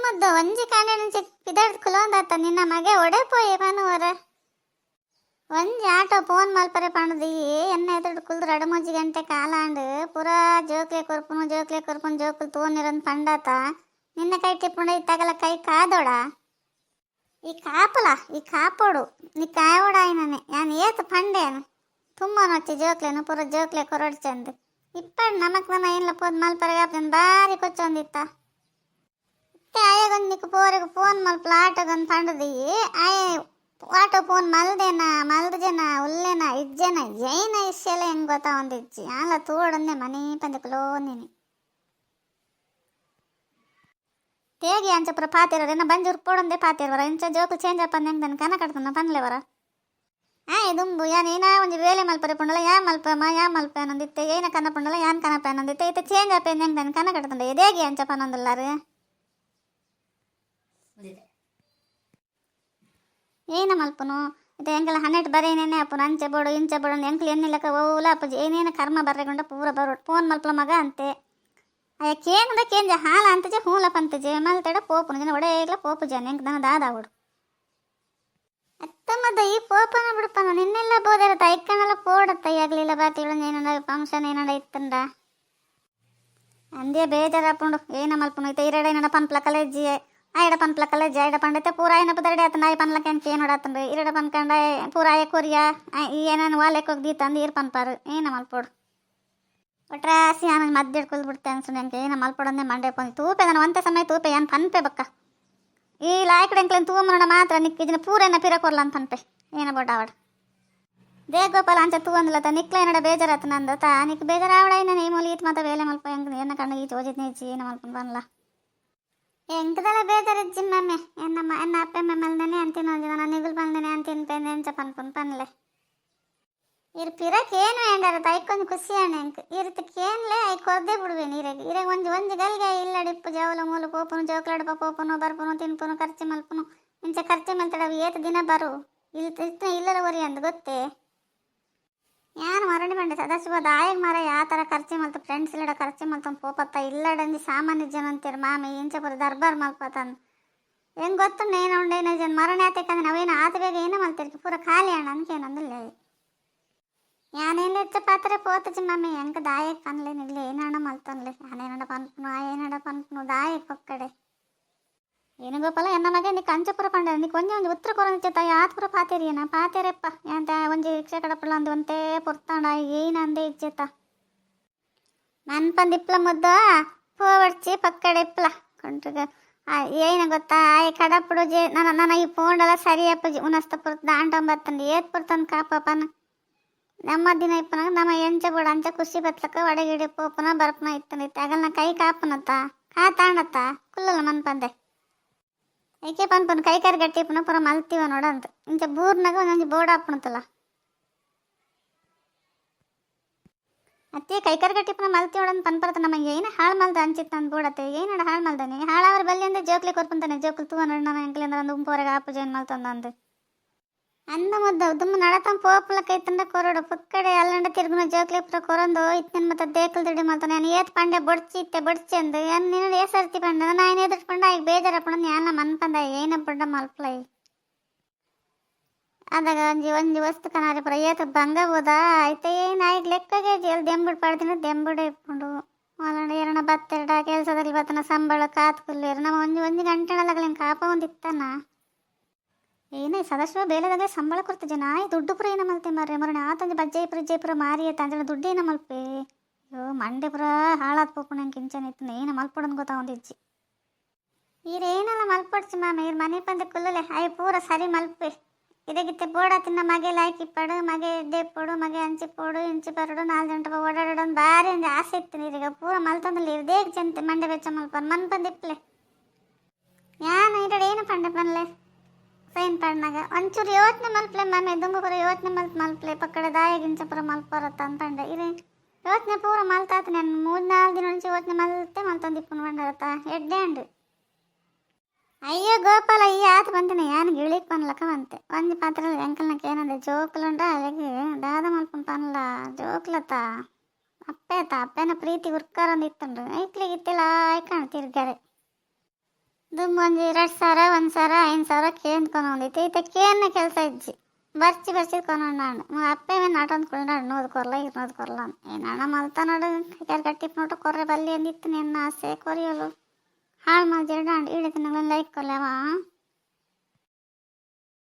ಮುದ್ದು ಒಂಜಿ ಕಾಂಡೆ నుంచి ಪಿದಡ್ ಕುಲೋಂದಾತ ನಿನ್ನ ಮಗೆ ಒಡೆ ಪೋಯೆ ಪನುವರ ಒಂಜಿ ಆಟೋ ಫೋನ್ ಮಲ್ಪರೆ ಪಣದಿ ಎನ್ನ ಎದುರು ಕುಲ್ದು 2-3 ಗಂಟೆ ಕಾಲಾಂಡು ಪೂರಾ ಜೋಕ್ಲೆ ಕೊರ್ಪುನು ಜೋಕುಲು ತೋನಿರಂದು ಪಂಡಾತ ನಿನ್ನ ಕೈ ಟಿಪ್ಪುಂಡ ಇತ್ತಾಗಲ ಕೈ ಕಾದೋಡ ಈ ಕಾಪಲ ಈ ಕಾಪೋಡು ನೀ ಕಾಯೋಡ ಆಯ್ನನೆ ಯಾನ್ ಏತು ಪಂಡೇನು ತುಂಬ ನೊಚ್ಚಿ ಜೋಕ್ಲೆನು ಪೂರ ಜೋಕ್ಲೆ ಕೊರಡು ಚಂದು ಇಪ್ಪಡು ನಮಕ್ ನನ್ನ ಏನ್ಲ ಪೋದ್ ಮಲ್ಪರೆಗೆ ಆಪ್ತೇನು ಬಾರಿ ಕೊಚ್ಚೊಂದಿತ್ತ ಇತ್ತೆ ಆಯಾಗೊಂದು ನಿಕ್ಕು ಪೋರೆಗೆ ಫೋನ್ ಮಲ್ಪಲ ಆಟೋಗೊಂದು ಪಂಡದಿ ಆಯ ಆಟೋ ಫೋನ್ ಮಲ್ದಜನ ಉಲ್ಲೆನ ಇಜ್ಜನ ಜೈನ ಇಷ್ಟೆಲ್ಲ ಹೆಂಗೆ ಗೊತ್ತಾ ಒಂದಿಜ್ಜಿ ಆಲ ತೂಡೊಂದೆ ಮನೆ ಪಂದಕುಲೋ ನೀನು ತೇಗಿ ಅಂಚ ಪುರ ಪಾತಿರೋರು ಏನ ಬಂಜೂರು ಪೋಡೊಂದೆ ಪಾತಿರ್ವರ ಇಂಚ ಜೋಕು ಚೇಂಜ್ ಅಪ್ಪಂದು ಹೆಂಗೆ ನನ್ನ ಕನ ಕಟ್ತಾನ ಪನ್ಲೆವರ ದುಂಬು ಯಾನ್ ಏನ ಒಂಜಿ ವೇಳೆ ಮಲ್ಪರೆ ಪುಂಡಲ ಯಾ ಮಲ್ಪ ಅನ್ನೊಂದಿತ್ತೆ ಏನ ಕನ್ನ ಪುಂಡಲ ಯಾನ್ ಕನಪ ಅನ್ನೊಂದಿತ್ತೆ ಇತ್ತೆ ಚೇಂಜ್ ಅಪ್ಪಂದು ಹೆಂಗೆ ನನ್ನ ಕನ ಕಟ್ತಂಡೆ ಎದೇಗಿ ಅಂಚ ಪನ್ನೊಂದುಲ್ಲಾರು ಏನ ಮಲ್ಪನು ಇದು ಎಂಗೆಲ್ಲ 12 ಬರೇನೇನೆ ಅಪ್ಪನ ಅಂಚೆ ಬೋಡು ಇಂಚೆ ಬೋಡು ಎಂಕ್ಲು ಎನ್ನಿಲ್ಲಕ ಓಲ ಅಪ್ಪಜಿ ಏನೇನು ಕರ್ಮ ಬರ್ರೆಗೊಂಡ ಪೂರ ಬರೋಡು ಫೋನ್ ಮಲ್ಪಲ ಮಗ ಅಂತೆ ಅಯ್ಯ ಕೇನದ ಕೇಂಜ ಹಾಲ ಅಂತಜೆ ಹೂಲ ಪಂತಜೆ ಮಲ್ತಡ ಪೋಪುನ ಜನ ಒಡೆಗ್ಲ ಪೋಪು ಜನ ಎಂಕ್ ದನ ದಾದಾವಡು ಅತ್ತಮ್ಮದ ಈ ಪೋಪನ ಬಿಡಪ್ಪನ ನಿನ್ನೆಲ್ಲ ಬೋದಿರತ್ತ ಐಕ್ಕನೆಲ್ಲ ಪೋಡತ್ತ ಆಗ್ಲಿಲ್ಲ ಬಾಕ್ಲಿಲ್ಲ ಏನಂದ ಫಂಕ್ಷನ್ ಏನಂದ ಇತ್ತಂಡ ಅಂದೇ ಬೇಜಾರಪ್ಪುಂಡು ಏನ ಮಲ್ಪುನು ಇತ್ತ ಇರಡ ಏನಡ ಪನ್ಪ್ಲ ಕಲೇಜಿ ಆಯ್ಡ ಪನ್ಪ್ಲ ಕಲೇಜಿ ಆಯ್ಡ ಪಂಡೈತೆ ಪೂರ ಏನ ಪದರಡೆ ಆತಂಡ ಆಯ್ ಪನ್ಲಕ್ಕೆ ಅಂತ ಏನೋಡತ್ತಂಡು ಇರಡ ಪನ್ಕಂಡ ಪೂರ ಆಯ ಕೊರಿಯ ಏನೇನು ವಾಲೆಕ್ ಹೋಗಿ ದೀತಂದು ಇರ್ ಪನ್ಪಾರು ಏನ ಮಲ್ಪೋಡು ಒಟ್ರಾಸಿ ಆಮೇಲೆ ಮದ್ದು ಹಿಡ್ಕೊಳ್ದು ಬಿಡ್ತೆ ಅನ್ಸುಂಡು ಎಂಕೆ ಏನ ಮಲ್ಪೊಡಂದೆ ಮಂಡೆ ಪೊಂದು ತೂಪೆ ನಾನು ಒಂತೆ ಸಮಯ ತೂಪೆ ಏನು ಪನ್ಪೆ ಬಕ್ಕ ಈ ಲಾಯ್ಕಡೆ ಎಂಕ್ಲೇನು ತೂಮರಣ ಮಾತ್ರ ನಿಕ್ಕಿಜಿನ ಪೂರೇನ ಪಿರಕೊರ್ಲ ಅಂತ ಪನ್ಪೆ ಏನ ಬೋಡಾವಡ ದೇಗೋಪಾಲ ಅಂಚ ತೂವಂದಿಲ್ಲತ್ತ ನಿಕ್ಲ ಏನಡ ಬೇಜಾರತ್ತ ನಂದತ ನಿಕ್ ಬೇಜಾರಾವಡ ಏನ ಈ ಮೂಲಿ ಈತ್ ಮಾತ ವೇಲೆ ಮಲ್ಪ ಹೆಂಗೆ ಏನ ಕಣ್ಣ ಈ ಚೋಜಿತ್ ನೀಚಿ ಏನ ಮಲ್ಪನ್ ಬನ್ಲ ಎಂಕದೆಲ್ಲ ಬೇಜಾರಿಜ್ಜಿ ಮಮ್ಮೆ ಎನ್ನ ಅಪ್ಪೆ ಮೆಮ್ಮಲ್ದೇನೆ ಅಂತಿನ ನಾನು ನಿಗುಲ್ ಬಂದೇನೆ ಅಂತಿನ ಪೆಂದೆ ಎಂಚ ಪನ್ಪುನ್ ಪನ್ಲೆ ಇರ್ ಪಿರಕೇನು ಎಂಡಾರ ಐಕೊಂದು ಖುಷಿ ಅಣ್ಣ ಎಂಕ್ ಇರ್ತ ಕೇನ್ಲೆ ಐ ಕೊರ್ದೆ ಬಿಡುವೆ ನೀರಿಗೆ ಇರಾಗ ಒಂಜಿ ಗಲ್ಗೆ ಇಲ್ಲಡಿಪ್ಪು ಜವಲ ಮೂಲು ಪೋಪುನು ಜೋಕ್ಲಾಡಪ ಪೋಪುನು ಬರ್ಪುನು ತಿನ್ಪುನು ಖರ್ಚು ಮಲ್ಪುನು ಇಂಚ ಖರ್ಚು ಮಲ್ತಡ ಏತು ದಿನ ಬರು ಇಲ್ಲದ ಒರಿ ಅಂದು ಗೊತ್ತೇ ಯಾನು ಮರಡಿ ಬಂಡೆ ಸದಾಶಿವ ದಾಯಗ್ ಮಾರ ಯಾವ ಥರ ಖರ್ಚು ಮಲ್ತು ಫ್ರೆಂಡ್ಸ್ ಇಲ್ಲಡ ಖರ್ಚು ಮಲ್ತು ಪೋಪತ್ತ ಇಲ್ಲಡಂದು ಸಾಮಾನ್ಯ ಜನ ಅಂತೀರ ಮಾಮಿ ಇಂಚ ಪುರ ದರ್ಬಾರ್ ಮಲ್ಪತ್ತಂದು ಹೆಂಗೆ ಗೊತ್ತು ನೇನ ಉಂಡೇನ ಜನ ಮರಣ ಆತಕ್ಕಂದ್ರೆ ನಾವೇನು ಆತ ಬೇಗ ಏನೋ ಮಲ್ತಿರ್ತೀವಿ ಪೂರ ಖಾಲಿ ಅಣ್ಣ ಅನ್ಕೇನಂದಿಲ್ಲ ಯಾನೇನು ಹೆಚ್ಚ ಪಾತ್ರ ಪೋತಜಿ ಮಮ್ಮಿ ಹೆಂಗೆ ದಾಯಕ್ ಪನ್ಲೇನಿಲ್ಲ ಏನಣ್ಣ ಮಲ್ತನ್ಲೆ ಯಾನೇನಡ ಪನ್ಪುನು ಏನಡ ಪನ್ಪುನು ದಾಯಕ್ ಒಕ್ಕಡೆ ಏನು ಗೋಪಾಲ ಎನ್ನ ಮಗೆ ನೀ ಕಂಚಪುರ ಪಂಡ ನೀ ಕೊಂಚ ಉತ್ತರ ಕೊರಚೇತ ಯಾತ್ಪುರ ಪಾತೇರಿಯನ ಪಾತೇರಪ್ಪ ಎಂತ ಒಂಜಿ ರಿಕ್ಷಾ ಕಡಪಲ್ಲ ಅಂದು ಒಂತೆ ಪುರ್ತಾಂಡ ಏನಂದೆ ಇಚ್ಚೇತ ನನ್ನ ಪಂದಿಪ್ಲ ಮುದ್ದ ಪೋವಡ್ಚಿ ಪಕ್ಕಡೆ ಇಪ್ಲ ಕೊಂಡ್ರಿಗ ಏನ ಗೊತ್ತಾ ಆಯ್ ಕಡಪಡು ಜೆ ನನ್ನ ಈ ಪೋಂಡಲ ಸರಿಯಪ್ಪ ಉನಸ್ತ ಪುರ್ತ ದಾಂಟೊಂಬತ್ತಂದು ಏತ್ ಪುರ್ತಂದು ಕಾಪಪ್ಪನ ನಮ್ಮ ದಿನ ಇಪ್ಪನಾಗ ನಮ್ಮ ಎಂಚ ಬೋಡ ಅಂಚ ಖುಷಿ ಬತ್ಲಕ್ಕ ಒಡಗಿಡಿ ಪೋಪನ ಬರ್ಪನ ಇತ್ತಂದಿತ್ತು ಆಗಲ್ನ ಕೈ ಕಾಪನತ್ತ ಕಾತಾಣತ್ತ ಕುಲ್ಲಲ್ಲ ಮನ್ ಪಂದೆ ಏಕೆ ಪನ್ಪನ್ ಕೈ ಕಾರ್ ಗಟ್ಟಿ ಪುನಃ ಪುರ ಮಲ್ತೀವ ನೋಡಂತ ಇಂಚ ಬೂರ್ನಾಗ ಒಂದೊಂದು ಬೋರ್ಡ್ ಹಾಕ್ಪಣತ್ತಲ್ಲ ಅತ್ತೆ ಕೈಕಾರ್ ಗಟ್ಟಿ ಪುನಃ ಮಲ್ತಿ ನೋಡಂತ ಪನ್ಪರತ ನಮಗೆ ಏನು ಹಾಳು ಮಲ್ದ ಅಂಚಿತ್ತು ನನ್ನ ಬೋಡತ್ತೆ ಏನಡ ಹಾಳು ಮಲ್ದಾನೆ ಹಾಳವ್ರ ಬಲ್ಲಿ ಅಂದ್ರೆ ಜೋಕ್ಲಿ ಕೊರ್ಪಂತಾನೆ ಜೋಕ್ಲಿ ತೂವ ನೋಡ ನಾನು ಎಂಕ್ಲಿಂದ ಒಂದು ಉಂಪುವರೆಗೆ ಆಪು ಜೈನ್ ಮಲ್ತಂದ ಅಂದು ಅಂದ ಮುದ್ದ ದುಮ್ಮ ನಡತಂ ಪೋಪಲ ಕೈತಂಡ ಕೊರಡು ಪುಕ್ಕಡೆ ಅಲ್ಲಂಡ ತಿರುಗುನ ಜೋಕ್ಲಿ ಪುರ ಕೊರಂದು ಇತ್ತಿನ ಮತ್ತೆ ದೇಕಲ್ ದುಡಿ ಮಲ್ತಾನೆ ನಾನು ಏತ್ ಪಂಡೆ ಬಡ್ಚಿ ಇತ್ತೆ ಬಡ್ಚಿ ಅಂದು ಏನು ನಿನ್ನ ಏಸರ್ತಿ ಪಂಡ ನಾನು ಎದುರು ಪಂಡ ಈಗ ಬೇಜಾರಪ್ಪಣ ಯಾನ ಮನ್ ಪಂದ ಏನ ಪಂಡ ಮಲ್ಪಲೈ ಅದಾಗ ಒಂಜಿ ವಸ್ತು ಕನಾರಿ ಪುರ ಏತ ಬಂಗ ಹೋದ ಆಯ್ತ ಏನು ಆಯ್ತು ಲೆಕ್ಕಗೆ ಎಲ್ಲಿ ದೆಂಬುಡು ಪಡ್ದಿನ ದೆಂಬುಡೆ ಇಟ್ಕೊಂಡು ಅಲ್ಲಂಡ ಎರಡ ಬತ್ತೆರಡ ಕೆಲಸದಲ್ಲಿ ಬತ್ತನ ಸಂಬಳ ಕಾತ್ಕುಲ್ಲೇರು ನಮ್ಮ ಒಂಜಿ ಗಂಟೆನಲ್ಲಗಲಿನ ಕಾಪ ಒಂದಿತ್ತಾನ ಏನೇ ಸದಾಶಿವ ಬೇಲೆದಾಗಲೇ ಸಂಬಳ ಕೊಡ್ತ ಜನ ದುಡ್ಡು ಪುರ ಏನ ಮಲ್ತೆ ಮಾರ್ರೆ ಮರಣ ಆತಂಜ ಬಜ್ಜೆ ಪುರ ಮಾರಿ ತಂಜನ ದುಡ್ಡು ಏನ ಮಲ್ಪೆ ಅಯ್ಯೋ ಮಂಡೆ ಪುರ ಹಾಳಾದ ಪೋಪು ನಂಗೆ ಕಿಂಚನ ಇತ್ತು ಏನು ಮಲ್ಪೊಡಂದು ಗೊತ್ತಾ ಒಂದಿಜ್ಜಿ ಈರೇನೆಲ್ಲ ಮಲ್ಪಡ್ಚಿ ಮಾಮ ಇವ್ರ ಮನೆ ಪಂದ ಕುಲ್ಲಲೆ ಅಯ್ಯ ಪೂರ ಸರಿ ಮಲ್ಪೆ ಇದಕ್ಕಿತ್ತೆ ಬೋಡ ತಿನ್ನ ಮಗೆ ಲಾಯ್ಕಿಪ್ಪಡು ಮಗೆ ಎಡ್ಡೆಪ್ಪಡು ಮಗೆ ಹಂಚಿಪ್ಪೋಡು ಇಂಚಿ ಬರಡು 4 ಗಂಟೆ ಓಡಾಡೋದು ಭಾರಿ ಒಂದು ಆಸೆ ಇತ್ತು ನೀರೀಗ ಪೂರ ಮಲ್ತಂದಲ್ಲಿ ಇರ್ದೇಗ್ ಜಂತೆ ಮಂಡೆ ಬೆಚ್ಚ ಮಲ್ಪನ್ ಮನ್ ಪಂದಿಪ್ಲೆ ಯಾನು ಇರಡ ಏನು ಪಂಡೆ ಪನ್ಲೆ ಸೈನ್ ಪಣ್ಣಾಗ ಒಂಚೂರು ಯೋಚನೆ ಮಲ್ಪಲೆ ಮಮ್ಮಿ ದುಂಬು ಪುರ ಯೋಚನೆ ಮಲ್ಪಲೆ ಪಕ್ಕಡೆ ದಾಯಗಿಂಚ ಪುರ ಮಲ್ಪರತ್ತ ಅಂತಂಡೆ ಇರೇ ಯೋಚನೆ ಪೂರ ಮಲ್ತಾತ ನಾನು 3-4 ದಿನ నుంచి ಯೋಚನೆ ಮಲ್ತಂದಿಪ್ಪು ಬಂಡರತ್ತ ಎಡ್ಡೆ ಅಂಡು ಅಯ್ಯೋ ಗೋಪಾಲ ಈ ಆತ ಬಂತನೆ ಯಾನು ಗಿಳಿಕ್ ಪನ್ಲಕ್ಕ ಬಂತೆ ಒಂಜಿ ಪಾತ್ರ ಎಂಕಲ್ನಕ್ಕೆ ಏನಂದ್ರೆ ಜೋಕ್ಲುಂಡ ಅಲ್ಲಿಗೆ ದಾದ ಮಲ್ಪನ್ ಪನ್ಲ ಜೋಕ್ಲತ್ತ ಅಪ್ಪೇತ ಅಪ್ಪೇನ ಪ್ರೀತಿ ಉರ್ಕಾರಂದು ಇತ್ತಂಡ್ರು ಐಕ್ಲಿಗೆ ಇತ್ತಿಲ್ಲ ಆಯ್ಕಾಣ ತಿರ್ಗಾರೆ ದುಮ್ಮೊಂಜಿ 2,000 1,000 5,000 ಕೇಂದ್ಕೊಂಡು ಹೊಂದಿತ್ತು ಈತ ಕೇನ್ನ ಕೆಲಸ ಇಜ್ಜಿ ಬರ್ಚಿ ಕೊನೊಂಡು ಅಪ್ಪೆ ಮೇಲೆ ನಾಟೊಂದು ಕುಳ್ನಾಡು ನೋದು ಕೊರ್ಲ ಇರ್ನೋದು ಕೊರ್ಲ ಏನಣ್ಣ ಮಲ್ತನಾಡು ಕಟ್ಟಿಪ್ ನೋಟು ಕೊರ್ರೆ ಬಲ್ಲಿ ಅಂದಿತ್ತು ನಿನ್ನ ಆಸೆ ಕೊರಿಯೋಲು ಹಾಳು ಮಾಡಿ ಇಡೀ ತಿನ್ನಗಳು ಲೈಕ್ ಕೊಲ್ಲವಾ